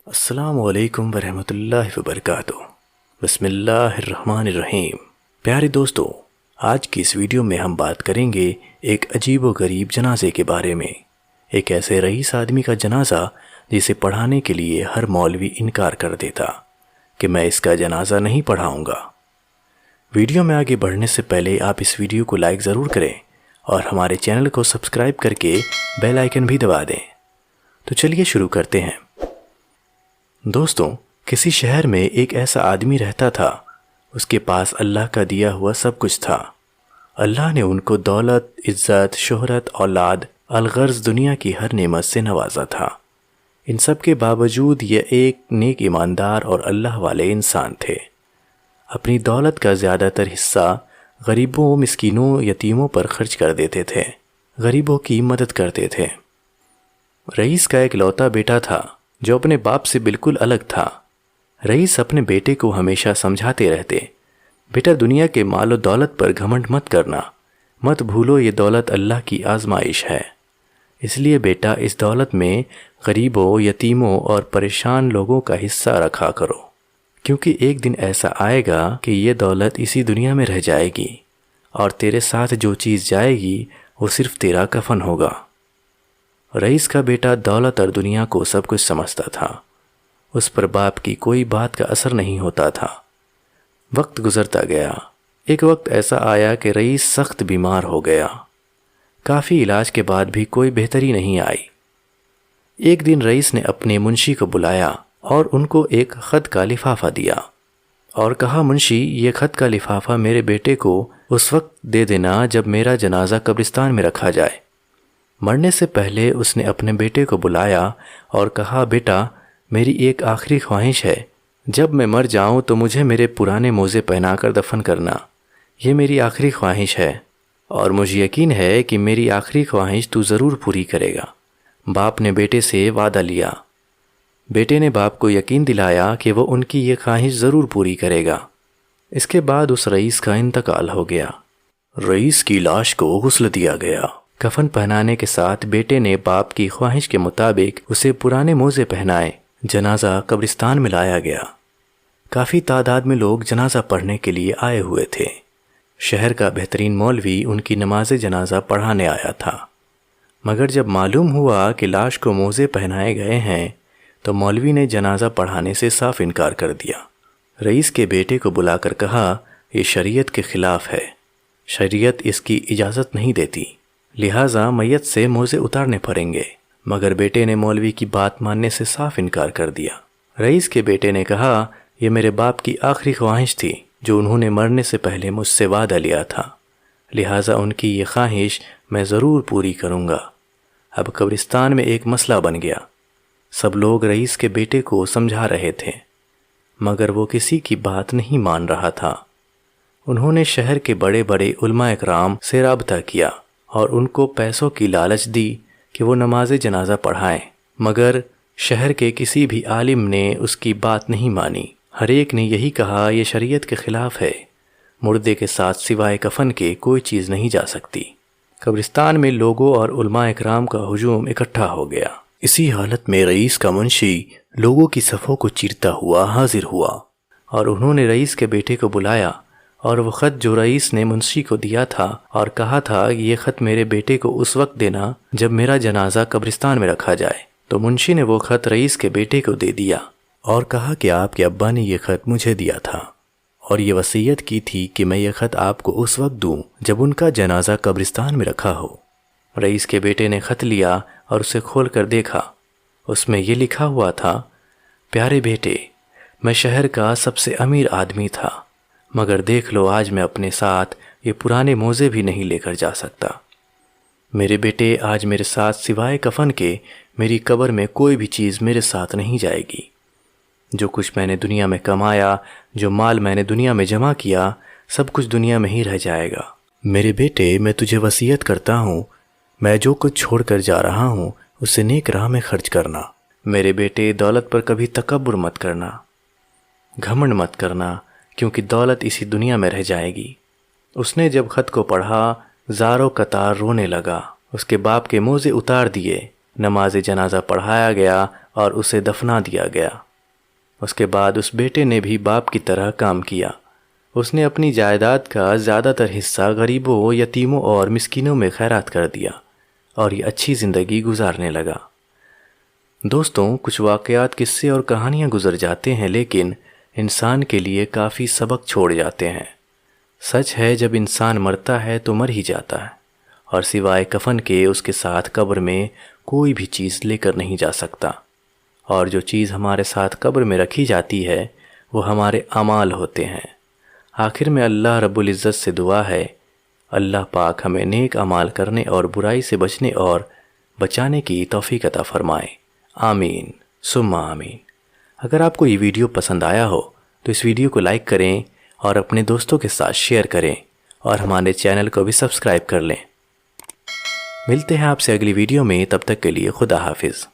السلام علیکم ورحمۃ اللہ وبرکاتہ۔ بسم اللہ الرحمن الرحیم۔ پیارے دوستو، آج کی اس ویڈیو میں ہم بات کریں گے ایک عجیب و غریب جنازے کے بارے میں۔ ایک ایسے رئیس آدمی کا جنازہ جسے پڑھانے کے لیے ہر مولوی انکار کر دیتا کہ میں اس کا جنازہ نہیں پڑھاؤں گا۔ ویڈیو میں آگے بڑھنے سے پہلے آپ اس ویڈیو کو لائک ضرور کریں اور ہمارے چینل کو سبسکرائب کر کے بیل آئیکن بھی دبا دیں۔ تو چلیے شروع کرتے ہیں۔ دوستوں، کسی شہر میں ایک ایسا آدمی رہتا تھا۔ اس کے پاس اللہ کا دیا ہوا سب کچھ تھا۔ اللہ نے ان کو دولت، عزت، شہرت، اولاد، الغرض دنیا کی ہر نعمت سے نوازا تھا۔ ان سب کے باوجود یہ ایک نیک، ایماندار اور اللہ والے انسان تھے۔ اپنی دولت کا زیادہ تر حصہ غریبوں، مسکینوں، یتیموں پر خرچ کر دیتے تھے، غریبوں کی مدد کرتے تھے۔ رئیس کا ایک لوتا بیٹا تھا جو اپنے باپ سے بالکل الگ تھا۔ رئیس اپنے بیٹے کو ہمیشہ سمجھاتے رہتے، بیٹا دنیا کے مال و دولت پر گھمنڈ مت کرنا، مت بھولو یہ دولت اللہ کی آزمائش ہے۔ اس لیے بیٹا اس دولت میں غریبوں، یتیموں اور پریشان لوگوں کا حصہ رکھا کرو، کیونکہ ایک دن ایسا آئے گا کہ یہ دولت اسی دنیا میں رہ جائے گی اور تیرے ساتھ جو چیز جائے گی وہ صرف تیرا کفن ہوگا۔ رئیس کا بیٹا دولت اور دنیا کو سب کچھ سمجھتا تھا۔ اس پر باپ کی کوئی بات کا اثر نہیں ہوتا تھا۔ وقت گزرتا گیا۔ ایک وقت ایسا آیا کہ رئیس سخت بیمار ہو گیا۔ کافی علاج کے بعد بھی کوئی بہتری نہیں آئی۔ ایک دن رئیس نے اپنے منشی کو بلایا اور ان کو ایک خط کا لفافہ دیا اور کہا، منشی، یہ خط کا لفافہ میرے بیٹے کو اس وقت دے دینا جب میرا جنازہ قبرستان میں رکھا جائے۔ مرنے سے پہلے اس نے اپنے بیٹے کو بلایا اور کہا، بیٹا، میری ایک آخری خواہش ہے، جب میں مر جاؤں تو مجھے میرے پرانے موزے پہنا کر دفن کرنا۔ یہ میری آخری خواہش ہے اور مجھے یقین ہے کہ میری آخری خواہش تو ضرور پوری کرے گا۔ باپ نے بیٹے سے وعدہ لیا۔ بیٹے نے باپ کو یقین دلایا کہ وہ ان کی یہ خواہش ضرور پوری کرے گا۔ اس کے بعد اس رئیس کا انتقال ہو گیا۔ رئیس کی لاش کو غسل دیا گیا۔ کفن پہنانے کے ساتھ بیٹے نے باپ کی خواہش کے مطابق اسے پرانے موزے پہنائے۔ جنازہ قبرستان میں لایا گیا۔ کافی تعداد میں لوگ جنازہ پڑھنے کے لیے آئے ہوئے تھے۔ شہر کا بہترین مولوی ان کی نماز جنازہ پڑھانے آیا تھا، مگر جب معلوم ہوا کہ لاش کو موزے پہنائے گئے ہیں تو مولوی نے جنازہ پڑھانے سے صاف انکار کر دیا۔ رئیس کے بیٹے کو بلا کر کہا، یہ شریعت کے خلاف ہے، شریعت اس کی اجازت نہیں دیتی، لہٰذا میت سے موزے اتارنے پڑیں گے۔ مگر بیٹے نے مولوی کی بات ماننے سے صاف انکار کر دیا۔ رئیس کے بیٹے نے کہا، یہ میرے باپ کی آخری خواہش تھی جو انہوں نے مرنے سے پہلے مجھ سے وعدہ لیا تھا، لہٰذا ان کی یہ خواہش میں ضرور پوری کروں گا۔ اب قبرستان میں ایک مسئلہ بن گیا۔ سب لوگ رئیس کے بیٹے کو سمجھا رہے تھے، مگر وہ کسی کی بات نہیں مان رہا تھا۔ انہوں نے شہر کے بڑے بڑے علماء اکرام سے رابطہ کیا اور ان کو پیسوں کی لالچ دی کہ وہ نماز جنازہ پڑھائیں، مگر شہر کے کسی بھی عالم نے اس کی بات نہیں مانی۔ ہر ایک نے یہی کہا، یہ شریعت کے خلاف ہے، مردے کے ساتھ سوائے کفن کے کوئی چیز نہیں جا سکتی۔ قبرستان میں لوگوں اور علماء اکرام کا ہجوم اکٹھا ہو گیا۔ اسی حالت میں رئیس کا منشی لوگوں کی صفوں کو چیرتا ہوا حاضر ہوا اور انہوں نے رئیس کے بیٹے کو بلایا اور وہ خط جو رئیس نے منشی کو دیا تھا اور کہا تھا یہ خط میرے بیٹے کو اس وقت دینا جب میرا جنازہ قبرستان میں رکھا جائے، تو منشی نے وہ خط رئیس کے بیٹے کو دے دیا اور کہا کہ آپ کے ابا نے یہ خط مجھے دیا تھا اور یہ وصیت کی تھی کہ میں یہ خط آپ کو اس وقت دوں جب ان کا جنازہ قبرستان میں رکھا ہو۔ رئیس کے بیٹے نے خط لیا اور اسے کھول کر دیکھا۔ اس میں یہ لکھا ہوا تھا، پیارے بیٹے، میں شہر کا سب سے امیر آدمی تھا، مگر دیکھ لو آج میں اپنے ساتھ یہ پرانے موزے بھی نہیں لے کر جا سکتا۔ میرے بیٹے، آج میرے ساتھ سوائے کفن کے میری قبر میں کوئی بھی چیز میرے ساتھ نہیں جائے گی۔ جو کچھ میں نے دنیا میں کمایا، جو مال میں نے دنیا میں جمع کیا، سب کچھ دنیا میں ہی رہ جائے گا۔ میرے بیٹے، میں تجھے وصیت کرتا ہوں، میں جو کچھ چھوڑ کر جا رہا ہوں اسے نیک راہ میں خرچ کرنا۔ میرے بیٹے، دولت پر کبھی تکبر مت کرنا، گھمنڈ مت کرنا، کیونکہ دولت اسی دنیا میں رہ جائے گی۔ اس نے جب خط کو پڑھا، زاروں قطار رونے لگا۔ اس کے باپ کے موزے اتار دیے، نماز جنازہ پڑھایا گیا اور اسے دفنا دیا گیا۔ اس کے بعد اس بیٹے نے بھی باپ کی طرح کام کیا۔ اس نے اپنی جائیداد کا زیادہ تر حصہ غریبوں، یتیموں اور مسکینوں میں خیرات کر دیا اور یہ اچھی زندگی گزارنے لگا۔ دوستوں، کچھ واقعات، قصے اور کہانیاں گزر جاتے ہیں لیکن انسان کے لیے کافی سبق چھوڑ جاتے ہیں۔ سچ ہے، جب انسان مرتا ہے تو مر ہی جاتا ہے، اور سوائے کفن کے اس کے ساتھ قبر میں کوئی بھی چیز لے کر نہیں جا سکتا، اور جو چیز ہمارے ساتھ قبر میں رکھی جاتی ہے وہ ہمارے اعمال ہوتے ہیں۔ آخر میں اللہ رب العزت سے دعا ہے، اللہ پاک ہمیں نیک اعمال کرنے اور برائی سے بچنے اور بچانے کی توفیق عطا فرمائے، آمین ثم آمین۔ اگر آپ کو یہ ویڈیو پسند آیا ہو تو اس ویڈیو کو لائک کریں اور اپنے دوستوں کے ساتھ شیئر کریں اور ہمارے چینل کو بھی سبسکرائب کر لیں۔ ملتے ہیں آپ سے اگلی ویڈیو میں، تب تک کے لیے خدا حافظ۔